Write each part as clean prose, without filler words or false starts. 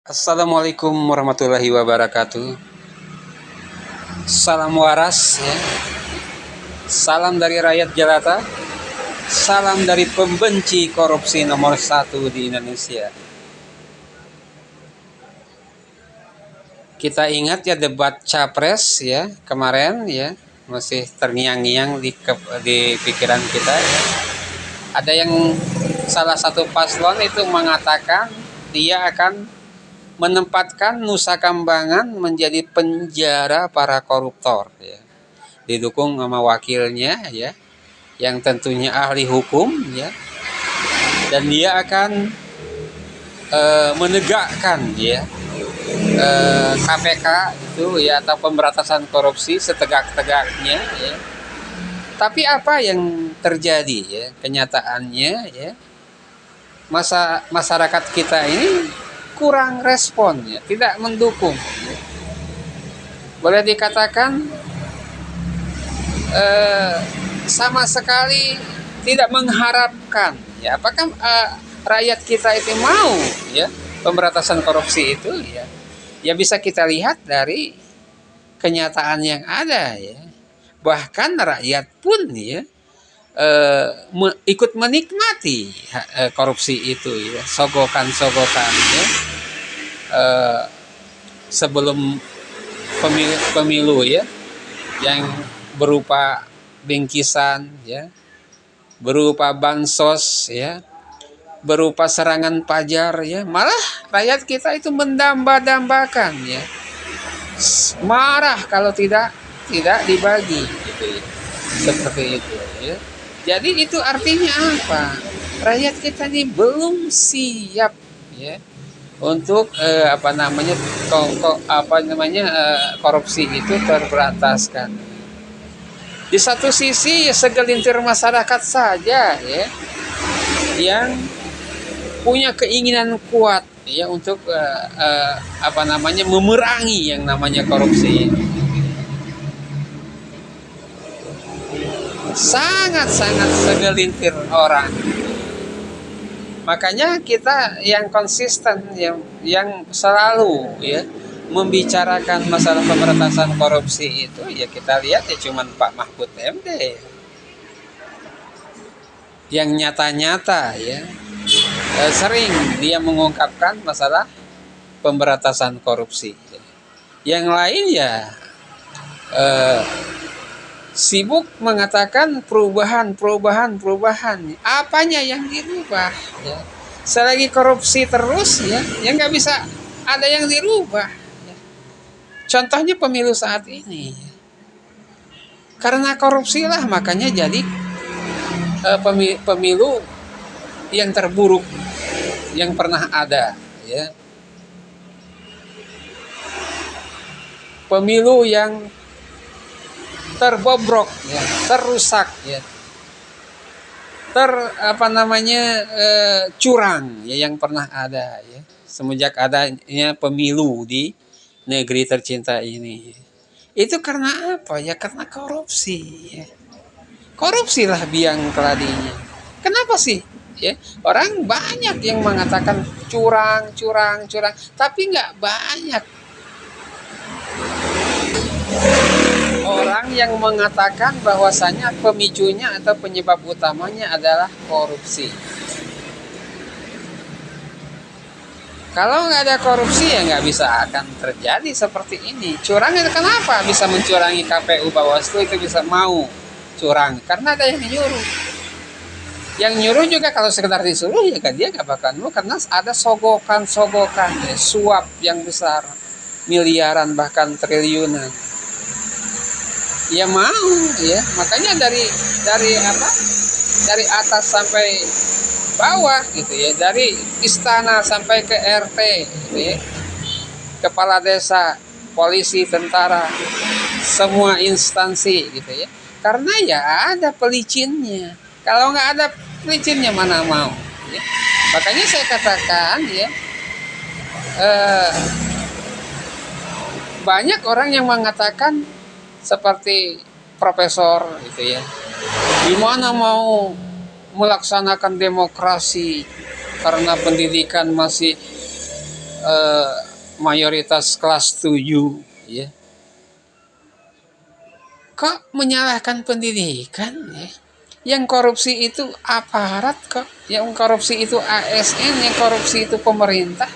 Assalamualaikum warahmatullahi wabarakatuh. Salam waras ya. Salam dari rakyat jelata. Salam dari pembenci korupsi nomor satu di Indonesia. Kita ingat ya debat capres ya kemarin ya, masih terngiang-ngiang di pikiran kita ya. Ada yang salah satu paslon itu mengatakan dia akan menempatkan Nusa Kambangan menjadi penjara para koruptor ya. Didukung sama wakilnya ya, yang tentunya ahli hukum ya, dan dia akan menegakkan ya KPK itu ya, atau pemberantasan korupsi setegak-tegaknya ya. Tapi apa yang terjadi ya, kenyataannya ya, masyarakat kita ini kurang respon ya, tidak mendukung ya. Boleh dikatakan sama sekali tidak mengharapkan ya, apakah rakyat kita itu mau ya pemberantasan korupsi itu ya. Ya bisa kita lihat dari kenyataan yang ada ya, bahkan rakyat pun ya ikut menikmati korupsi itu ya, sogokan-sogokan ya, sebelum pemilu ya, yang berupa bingkisan ya, berupa bansos ya, berupa serangan pajar ya. Malah rakyat kita itu mendamba-dambakan ya, marah kalau tidak dibagi gitu ya, seperti itu ya. Jadi itu artinya apa? Rakyat kita ini belum siap ya untuk korupsi itu terberantaskan. Di satu sisi segelintir masyarakat saja ya yang punya keinginan kuat ya untuk memerangi yang namanya korupsi. Sangat-sangat segelintir orang. Makanya kita yang konsisten yang selalu ya membicarakan masalah pemberantasan korupsi itu ya, kita lihat ya cuman Pak Mahfud MD yang nyata-nyata ya sering dia mengungkapkan masalah pemberantasan korupsi. Yang lain ya sibuk mengatakan perubahan. Apanya yang dirubah ya? Selagi korupsi terus ya nggak bisa ada yang dirubah ya. Contohnya pemilu saat ini ya. Karena korupsi lah makanya jadi pemilu yang terburuk yang pernah ada ya. Pemilu yang terbobrok ya, terusak ya, curang ya yang pernah ada ya semenjak adanya pemilu di negeri tercinta ini. Itu karena apa ya? Karena korupsi ya. Korupsilah biang keladinya. Kenapa sih ya? Orang banyak yang mengatakan curang, tapi nggak banyak orang yang mengatakan bahwasanya pemicunya atau penyebab utamanya adalah korupsi. Kalau nggak ada korupsi ya nggak bisa akan terjadi seperti ini. Curang itu kenapa bisa mencurangi KPU, Bawaslu itu bisa mau curang? Karena ada yang nyuruh. Yang nyuruh juga kalau sekedar disuruh ya kan dia nggak bakal mau, karena ada sogokan ya, suap yang besar, miliaran bahkan triliunan. Ya mau ya, makanya dari atas sampai bawah gitu ya, dari istana sampai ke RT gitu ya, kepala desa, polisi, tentara, semua instansi gitu ya, karena ya ada pelicinnya. Kalau nggak ada pelicinnya mana mau ya. Makanya saya katakan ya, banyak orang yang mengatakan seperti profesor gitu ya, gimana mau melaksanakan demokrasi karena pendidikan masih eh, mayoritas kelas 7 ya. Kok menyalahkan pendidikan ya? Yang korupsi itu aparat kok, yang korupsi itu ASN, yang korupsi itu pemerintah.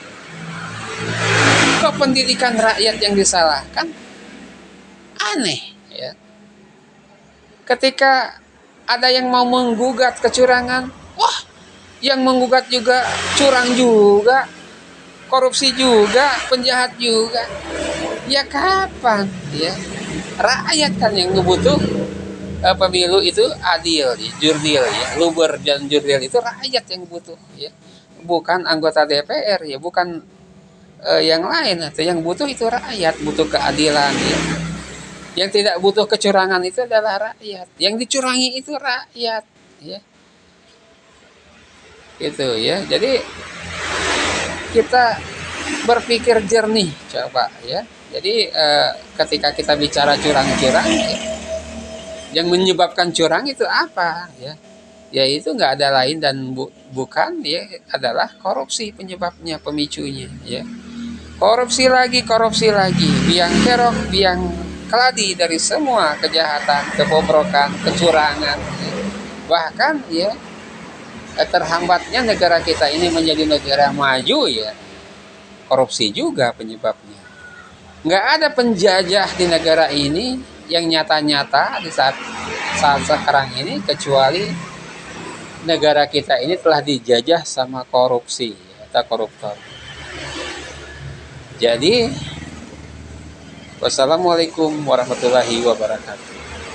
Kok pendidikan rakyat yang disalahkan? Aneh ya. Ketika ada yang mau menggugat kecurangan, wah, yang menggugat juga curang juga, korupsi juga, penjahat juga. Ya kapan ya? Rakyat kan yang butuh pemilu itu adil, ya, jurdil ya, luber dan jurdil itu rakyat yang butuh ya, bukan anggota DPR ya, bukan yang lain. Atau yang butuh itu rakyat, butuh keadilan ya. Yang tidak butuh kecurangan itu adalah rakyat. Yang dicurangi itu rakyat ya. Itu ya. Jadi kita berpikir jernih coba ya. Jadi ketika kita bicara curang-curang ya, yang menyebabkan curang itu apa ya? Ya itu nggak ada lain dan bukan ya, adalah korupsi penyebabnya, pemicunya ya. Korupsi lagi, biang kerok, biang keladi dari semua kejahatan, kebobrokan, kecurangan. Bahkan ya, terhambatnya negara kita ini menjadi negara maju ya, korupsi juga penyebabnya. Nggak ada penjajah di negara ini yang nyata-nyata di saat sekarang ini, kecuali negara kita ini telah dijajah sama korupsi atau koruptor. Jadi, wassalamualaikum warahmatullahi wabarakatuh.